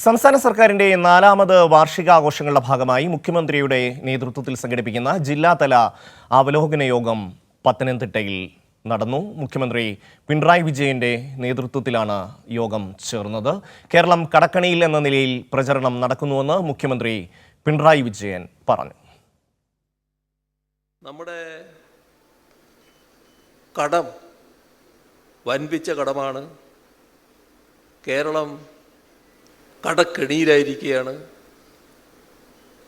സംസ്ഥാന സർക്കാരിന്റെ 4ാമത് വാർഷികാഘോഷങ്ങളുടെ ഭാഗമായി മുഖ്യമന്ത്രിയുടെ നേതൃത്വത്തിൽ സംഘടിപ്പിക്കുന്ന ജില്ലാതല അവലോകന യോഗം പത്തനംതിട്ടയിൽ നടന്നു. മുഖ്യമന്ത്രി പിണറായി വിജയന്റെ നേതൃത്വത്തിലാണ് യോഗം ചേർന്നത്. കേരളം കടക്കണിയിൽ എന്ന നിലയിൽ പ്രചരണം നടക്കുന്നുവെന്ന് മുഖ്യമന്ത്രി പിണറായി വിജയൻ പറഞ്ഞു. നമ്മുടെ കടം വൻപിച്ച കടമാണ്. കേരളം കടക്കെണിയിലായിരിക്കുകയാണ്.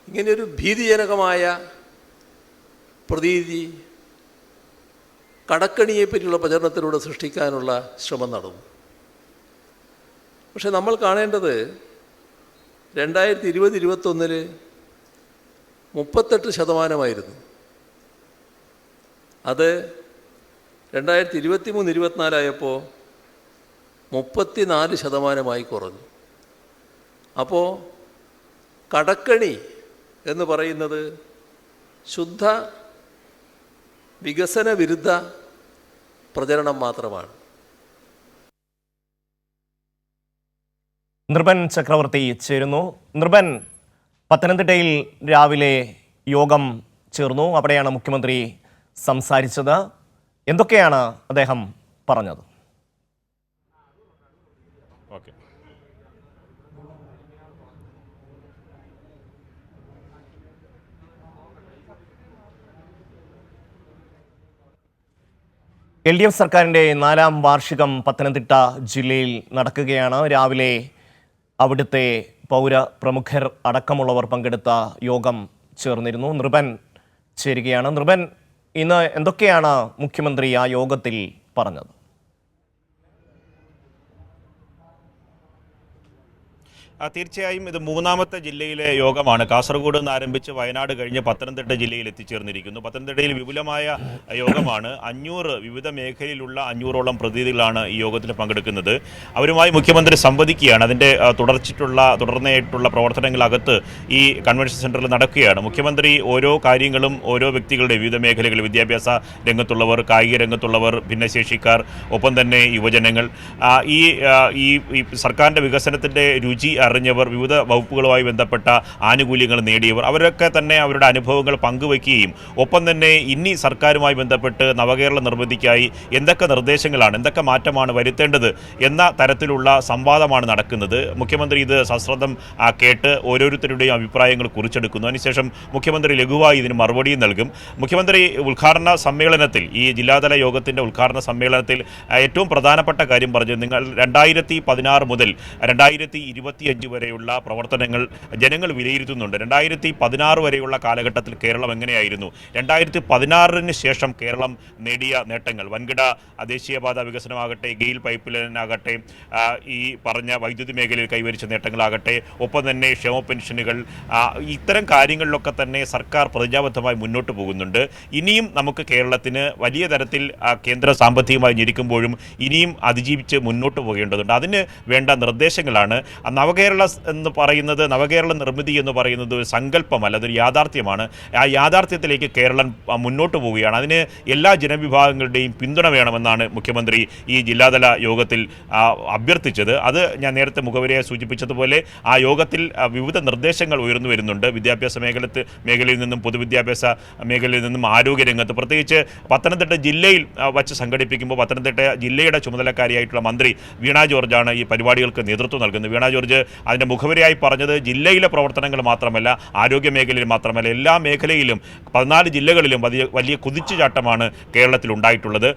ഇങ്ങനെയൊരു ഭീതിജനകമായ പ്രതീതി കടക്കണിയെപ്പറ്റിയുള്ള പ്രചരണത്തിലൂടെ സൃഷ്ടിക്കാനുള്ള ശ്രമം നടന്നു. പക്ഷെ നമ്മൾ കാണേണ്ടത് 2020-21 38%. അത് 2023-24 ആയപ്പോൾ 34% കുറഞ്ഞു. അപ്പോൾ കടക്കണി എന്ന് പറയുന്നത് ശുദ്ധ വികസന വിരുദ്ധ പ്രചരണം മാത്രമാണ്. നൃപൻ ചക്രവർത്തി ചേരുന്നു. നൃപൻ, പത്തനംതിട്ടയിൽ രാവിലെ യോഗം ചേർന്നു. അവിടെയാണ് മുഖ്യമന്ത്രി സംസാരിച്ചത്. എന്തൊക്കെയാണ് അദ്ദേഹം പറഞ്ഞത്? LDF സർക്കാരിൻ്റെ 4ാം വാർഷികം പത്തനംതിട്ട ജില്ലയിൽ നടക്കുകയാണ്. രാവിലെ അവിടുത്തെ പൗരപ്രമുഖർ അടക്കമുള്ളവർ പങ്കെടുത്ത യോഗം ചേർന്നിരുന്നു. നൃപൻ ചേരുകയാണ്. നൃപൻ, ഇന്ന് എന്തൊക്കെയാണ് മുഖ്യമന്ത്രി ആ യോഗത്തിൽ പറഞ്ഞത്? തീർച്ചയായും ഇത് 3ാമത്തെ ജില്ലയിലെ യോഗമാണ്. കാസർഗോഡ് നിന്ന് ആരംഭിച്ച് വയനാട് കഴിഞ്ഞ് പത്തനംതിട്ട ജില്ലയിൽ എത്തിച്ചേർന്നിരിക്കുന്നു. പത്തനംതിട്ടയിൽ വിപുലമായ യോഗമാണ്. 500 വിവിധ മേഖലയിലുള്ള 500ഓളം പ്രതിനിധികളാണ് ഈ യോഗത്തിൽ പങ്കെടുക്കുന്നത്. അവരുമായി മുഖ്യമന്ത്രി സംവദിക്കുകയാണ്. അതിൻ്റെ തുടർന്നേറ്റുള്ള പ്രവർത്തനങ്ങളകത്ത് ഈ കൺവെൻഷൻ സെൻറ്ററിൽ നടക്കുകയാണ്. മുഖ്യമന്ത്രി ഓരോ കാര്യങ്ങളും ഓരോ വ്യക്തികളുടെ വിവിധ മേഖലകളിൽ വിദ്യാഭ്യാസ രംഗത്തുള്ളവർ, കായിക രംഗത്തുള്ളവർ, ഭിന്നശേഷിക്കാർ, ഒപ്പം തന്നെ യുവജനങ്ങൾ, ഈ സർക്കാരിൻ്റെ വികസനത്തിൻ്റെ രുചി അറിഞ്ഞവർ, വിവിധ വകുപ്പുകളുമായി ബന്ധപ്പെട്ട ആനുകൂല്യങ്ങൾ നേടിയവർ, അവരൊക്കെ തന്നെ അവരുടെ അനുഭവങ്ങൾ പങ്കുവയ്ക്കുകയും ഒപ്പം തന്നെ ഇനി സർക്കാരുമായി ബന്ധപ്പെട്ട് നവകേരള നിർമ്മിതിക്കായി എന്തൊക്കെ നിർദ്ദേശങ്ങളാണ്, എന്തൊക്കെ മാറ്റമാണ് വരുത്തേണ്ടത് എന്ന തരത്തിലുള്ള സംവാദമാണ് നടക്കുന്നത്. മുഖ്യമന്ത്രി ഇത് സശ്രദ്ധം കേട്ട് ഓരോരുത്തരുടെയും അഭിപ്രായങ്ങൾ കുറിച്ചെടുക്കുന്നു. അതിനുശേഷം മുഖ്യമന്ത്രി ലഘുവായി ഇതിന് മറുപടിയും നൽകും. മുഖ്യമന്ത്രി ഉദ്ഘാടന സമ്മേളനത്തിൽ, ഈ ജില്ലാതല യോഗത്തിൻ്റെ ഉദ്ഘാടന സമ്മേളനത്തിൽ ഏറ്റവും പ്രധാനപ്പെട്ട കാര്യം പറഞ്ഞു. നിങ്ങൾ 2016 മുതൽ 2025 വരെയുള്ള പ്രവർത്തനങ്ങൾ ജനങ്ങൾ വിലയിരുത്തുന്നുണ്ട്. 2016 വരെയുള്ള കാലഘട്ടത്തിൽ കേരളം എങ്ങനെയായിരുന്നു, 2016 ശേഷം കേരളം നേടിയ നേട്ടങ്ങൾ, വൻകിട ദേശീയപാത വികസനമാകട്ടെ, ഗെയിൽ പൈപ്പ് ലൈൻ ആകട്ടെ, ഈ പറഞ്ഞ വൈദ്യുതി മേഖലയിൽ കൈവരിച്ച നേട്ടങ്ങളാകട്ടെ, ഒപ്പം തന്നെ ക്ഷേമ പെൻഷനുകൾ, ഇത്തരം കാര്യങ്ങളിലൊക്കെ തന്നെ സർക്കാർ പ്രതിജ്ഞാബദ്ധമായി മുന്നോട്ട് പോകുന്നുണ്ട്. ഇനിയും നമുക്ക് കേരളത്തിന് വലിയ തരത്തിൽ കേന്ദ്ര സാമ്പത്തികമായി ഞെരുക്കുമ്പോഴും ഇനിയും അതിജീവിച്ച് മുന്നോട്ട് പോകേണ്ടതുണ്ട്. അതിന് വേണ്ട നിർദ്ദേശങ്ങളാണ്. നവകേരള എന്ന് പറയുന്നത്, നവകേരള നിർമ്മിതി എന്ന് പറയുന്നത് ഒരു സങ്കല്പമല്ല, അതൊരു യാഥാർത്ഥ്യമാണ്. ആ യാഥാർത്ഥ്യത്തിലേക്ക് കേരളം മുന്നോട്ട് പോവുകയാണ്. അതിന് എല്ലാ ജനവിഭാഗങ്ങളുടെയും പിന്തുണ വേണമെന്നാണ് മുഖ്യമന്ത്രി ഈ ജില്ലാതല യോഗത്തിൽ അഭ്യർത്ഥിച്ചത്. അത് ഞാൻ നേരത്തെ മുഖവരിയായി സൂചിപ്പിച്ചതുപോലെ ആ യോഗത്തിൽ വിവിധ നിർദ്ദേശങ്ങൾ ഉയർന്നു വരുന്നുണ്ട്. വിദ്യാഭ്യാസ മേഖലയിൽ നിന്നും, പൊതുവിദ്യാഭ്യാസ മേഖലയിൽ നിന്നും, ആരോഗ്യരംഗത്ത്, പ്രത്യേകിച്ച് പത്തനംതിട്ട ജില്ലയിൽ വച്ച് സംഘടിപ്പിക്കുമ്പോൾ പത്തനംതിട്ട ജില്ലയുടെ ചുമതലക്കാരിയായിട്ടുള്ള മന്ത്രി വീണ ജോർജാണ് ഈ പരിപാടികൾക്ക് നേതൃത്വം നൽകുന്നത്. വീണ ജോർജ് അതിൻ്റെ മുഖവരിയായി പറഞ്ഞത് ജില്ലയിലെ പ്രവർത്തനങ്ങൾ മാത്രമല്ല, ആരോഗ്യ മേഖലയിൽ മാത്രമല്ല, എല്ലാ മേഖലയിലും 14 ജില്ലകളിലും വലിയ കുതിച്ചുചാട്ടമാണ് കേരളത്തിൽ ഉണ്ടായിട്ടുള്ളത്.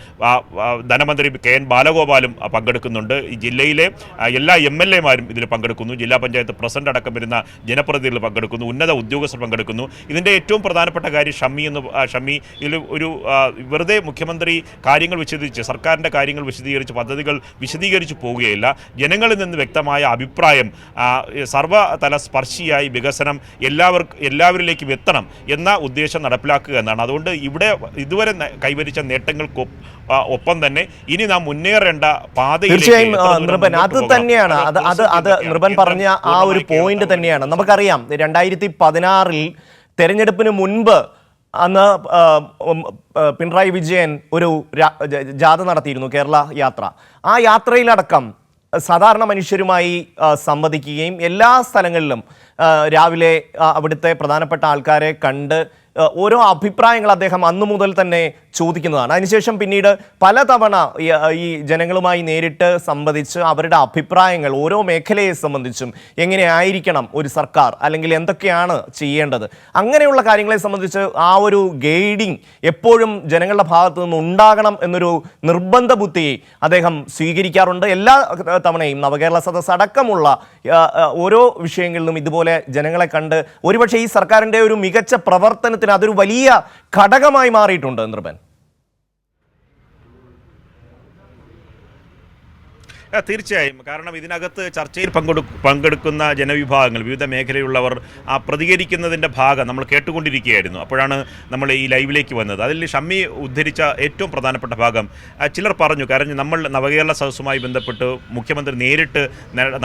ധനമന്ത്രി KN ബാലഗോപാലും പങ്കെടുക്കുന്നുണ്ട്. ഈ ജില്ലയിലെ എല്ലാ MLA-മാരും ഇതിൽ പങ്കെടുക്കുന്നു. ജില്ലാ പഞ്ചായത്ത് പ്രസിഡന്റ് അടക്കം വരുന്ന ജനപ്രതിനിധികൾ പങ്കെടുക്കുന്നു. ഉന്നത ഉദ്യോഗസ്ഥർ പങ്കെടുക്കുന്നു. ഇതിൻ്റെ ഏറ്റവും പ്രധാനപ്പെട്ട കാര്യം ഷമ്മി ഇതിൽ ഒരു വെറുതെ മുഖ്യമന്ത്രി കാര്യങ്ങൾ വിശദീകരിച്ച്, സർക്കാരിൻ്റെ കാര്യങ്ങൾ വിശദീകരിച്ച്, പദ്ധതികൾ വിശദീകരിച്ച് പോവുകയില്ല. ജനങ്ങളിൽ നിന്ന് വ്യക്തമായ അഭിപ്രായം, സർവ്വതല സ്പർശിയായി വികസനം എല്ലാവരിലേക്കും എത്തണം എന്ന ഉദ്ദേശം നടപ്പിലാക്കുക എന്നാണ്. അതുകൊണ്ട് ഇവിടെ ഇതുവരെ കൈവരിച്ച നേട്ടങ്ങൾക്ക് ഒപ്പം തന്നെ ഇനി നാം മുന്നേറേണ്ട പാതയിൽ തീർച്ചയായും നൃപൻ അത് തന്നെയാണ്. അത് നൃപൻ പറഞ്ഞ ആ ഒരു പോയിന്റ് തന്നെയാണ്. നമുക്കറിയാം 2016 തെരഞ്ഞെടുപ്പിന് മുൻപ് അന്ന് പിണറായി വിജയൻ ഒരു ജാഥ നടത്തിയിരുന്നു, കേരള യാത്ര. ആ യാത്രയിലടക്കം സാധാരണ മനുഷ്യരുമായി സംവദിക്കുകയും എല്ലാ സ്ഥലങ്ങളിലും രാവിലെ അവിടുത്തെ പ്രധാനപ്പെട്ട ആൾക്കാരെ കണ്ട് ഓരോ അഭിപ്രായങ്ങൾ അദ്ദേഹം അന്നു മുതൽ തന്നെ ചോദിക്കുന്നതാണ്. അതിനുശേഷം പിന്നീട് പലതവണ ഈ ജനങ്ങളുമായി നേരിട്ട് സംവദിച്ച് അവരുടെ അഭിപ്രായങ്ങൾ ഓരോ മേഖലയെ സംബന്ധിച്ചും എങ്ങനെയായിരിക്കണം ഒരു സർക്കാർ, അല്ലെങ്കിൽ എന്തൊക്കെയാണ് ചെയ്യേണ്ടത്, അങ്ങനെയുള്ള കാര്യങ്ങളെ സംബന്ധിച്ച് ആ ഒരു ഗൈഡിങ് എപ്പോഴും ജനങ്ങളുടെ ഭാഗത്തു നിന്ന് ഉണ്ടാകണം എന്നൊരു നിർബന്ധ ബുദ്ധി അദ്ദേഹം സ്വീകരിക്കാറുണ്ട്. എല്ലാ തവണയും നവകേരള സദസ്സ് അടക്കമുള്ള ഓരോ വിഷയങ്ങളിലും ഇതുപോലെ ജനങ്ങളെ കണ്ട് ഒരുപക്ഷെ ഈ സർക്കാരിൻ്റെ ഒരു മികച്ച പ്രവർത്തനത്തിന് അതൊരു വലിയ ഘടകമായി മാറിയിട്ടുണ്ട്. നൃപൻ, തീർച്ചയായും. കാരണം ഇതിനകത്ത് ചർച്ചയിൽ പങ്കെടുക്കുന്ന ജനവിഭാഗങ്ങൾ, വിവിധ മേഖലയിലുള്ളവർ പ്രതികരിക്കുന്നതിൻ്റെ ഭാഗം നമ്മൾ കേട്ടുകൊണ്ടിരിക്കുകയായിരുന്നു. അപ്പോഴാണ് നമ്മൾ ഈ ലൈവിലേക്ക് വന്നത്. അതിൽ ഷമ്മി ഉദ്ധരിച്ച ഏറ്റവും പ്രധാനപ്പെട്ട ഭാഗം ചിലർ പറഞ്ഞു, കാരണം നമ്മൾ നവകേരള സദസ്സുമായി ബന്ധപ്പെട്ട് മുഖ്യമന്ത്രി നേരിട്ട്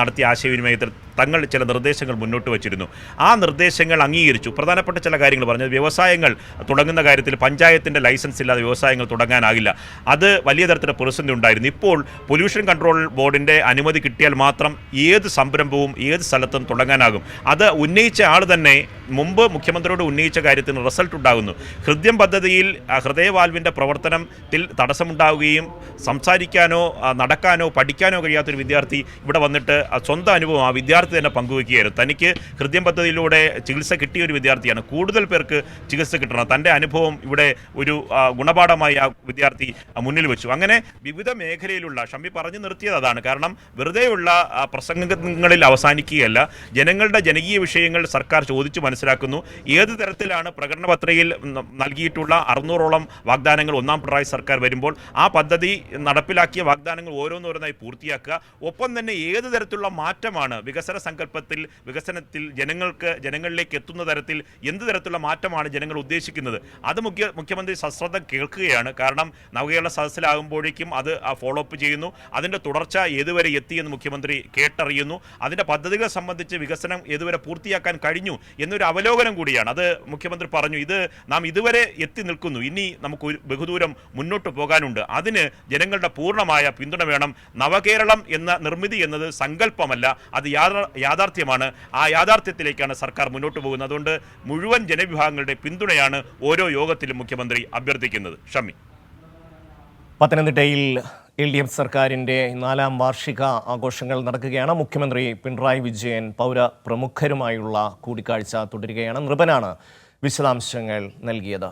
നടത്തിയ ആശയവിനിമയത്തിൽ തങ്ങൾ ചില നിർദ്ദേശങ്ങൾ മുന്നോട്ട് വച്ചിരുന്നു. ആ നിർദ്ദേശങ്ങൾ അംഗീകരിച്ചു. പ്രധാനപ്പെട്ട ചില കാര്യങ്ങൾ പറഞ്ഞത്, വ്യവസായങ്ങൾ തുടങ്ങുന്ന കാര്യത്തിൽ പഞ്ചായത്തിൻ്റെ ലൈസൻസ് ഇല്ലാതെ വ്യവസായങ്ങൾ തുടങ്ങാനാകില്ല. അത് വലിയ തരത്തിലുള്ള പ്രതിസന്ധി ഉണ്ടായിരുന്നു. ഇപ്പോൾ പൊല്യൂഷൻ കൺട്രോൾ ബോർഡിൻ്റെ അനുമതി കിട്ടിയാൽ മാത്രം ഏത് സംരംഭവും ഏത് സ്ഥലത്തും തുടങ്ങാനാകും. അത് ഉന്നയിച്ച ആൾ തന്നെ മുമ്പ് മുഖ്യമന്ത്രിയോട് ഉന്നയിച്ച കാര്യത്തിന് റിസൾട്ട് ഉണ്ടാകുന്നു. ഹൃദയം പദ്ധതിയിൽ ഹൃദയവാൽവിൻ്റെ പ്രവർത്തനത്തിൽ തടസ്സമുണ്ടാവുകയും സംസാരിക്കാനോ നടക്കാനോ പഠിക്കാനോ കഴിയാത്തൊരു വിദ്യാർത്ഥി ഇവിടെ വന്നിട്ട് സ്വന്തം അനുഭവം ആ വിദ്യാർത്ഥി തന്നെ പങ്കുവയ്ക്കുകയായിരുന്നു. തനിക്ക് ഹൃദയം പദ്ധതിയിലൂടെ ചികിത്സ കിട്ടിയ ഒരു വിദ്യാർത്ഥിയാണ്. കൂടുതൽ പേർക്ക് ചികിത്സ കിട്ടണം. തൻ്റെ അനുഭവം ഇവിടെ ഒരു ഗുണപാഠമായി ആ വിദ്യാർത്ഥി മുന്നിൽ വെച്ചു. അങ്ങനെ വിവിധ മേഖലയിലുള്ള ഷമ്മി പറഞ്ഞു നിർത്തിയത് അതാണ്. കാരണം വെറുതെയുള്ള പ്രസംഗങ്ങളിൽ അവസാനിക്കുകയല്ല, ജനങ്ങളുടെ ജനകീയ വിഷയങ്ങൾ സർക്കാർ ചോദിച്ചു മനസ്സിലാക്കുന്നു. ഏത് തരത്തിലാണ് പ്രകടന പത്രികയിൽ നൽകിയിട്ടുള്ള 600ഓളം വാഗ്ദാനങ്ങൾ ഒന്നാം പിണറായി സർക്കാർ വരുമ്പോൾ ആ പദ്ധതി നടപ്പിലാക്കിയ വാഗ്ദാനങ്ങൾ ഓരോന്നോരോന്നായി പൂർത്തിയാക്കുക. ഒപ്പം തന്നെ ഏത് തരത്തിലുള്ള മാറ്റമാണ് വികസന സങ്കല്പത്തിൽ, വികസനത്തിൽ ജനങ്ങളിലേക്ക് എത്തുന്ന തരത്തിൽ എന്ത് തരത്തിലുള്ള മാറ്റമാണ് ജനങ്ങൾ ഉദ്ദേശിക്കുന്നത്, അത് മുഖ്യമന്ത്രി സശ്രദ്ധ കേൾക്കുകയാണ്. കാരണം നവകേരള സദസ്സിലാകുമ്പോഴേക്കും അത് ഫോളോ അപ്പ് ചെയ്യുന്നു. അതിൻ്റെ തുടർച്ച ഏതുവരെ എത്തിയെന്ന് മുഖ്യമന്ത്രി കേട്ടറിയുന്നു. അതിൻ്റെ പദ്ധതികളെ സംബന്ധിച്ച് വികസനം ഏതുവരെ പൂർത്തിയാക്കാൻ കഴിഞ്ഞു എന്നൊരു അവലോകനം കൂടിയാണ്. അത് മുഖ്യമന്ത്രി പറഞ്ഞു, ഇത് നാം ഇതുവരെ എത്തി നിൽക്കുന്നു, ഇനി നമുക്ക് ബഹുദൂരം മുന്നോട്ട് പോകാനുണ്ട്. അതിന് ജനങ്ങളുടെ പൂർണ്ണമായ പിന്തുണ വേണം. നവകേരളം എന്ന നിർമ്മിതി എന്നത് സങ്കല്പമല്ല, അത് യാഥാർത്ഥ്യമാണ്. ആ യാഥാർത്ഥ്യത്തിലേക്കാണ് സർക്കാർ മുന്നോട്ട് പോകുന്നത്. അതുകൊണ്ട് മുഴുവൻ ജനവിഭാഗങ്ങളുടെ പിന്തുണയാണ് ഓരോ യോഗത്തിലും മുഖ്യമന്ത്രി അഭ്യർത്ഥിക്കുന്നത്. ഷമ്മി, പത്തനംതിട്ടയിൽ LDF സർക്കാരിൻ്റെ 4ാം വാർഷിക ആഘോഷങ്ങൾ നടക്കുകയാണ്. മുഖ്യമന്ത്രി പിണറായി വിജയൻ പൗരപ്രമുഖരുമായുള്ള കൂടിക്കാഴ്ച തുടരുകയാണ്. നൃപനാണ് വിശദാംശങ്ങൾ നൽകിയത്.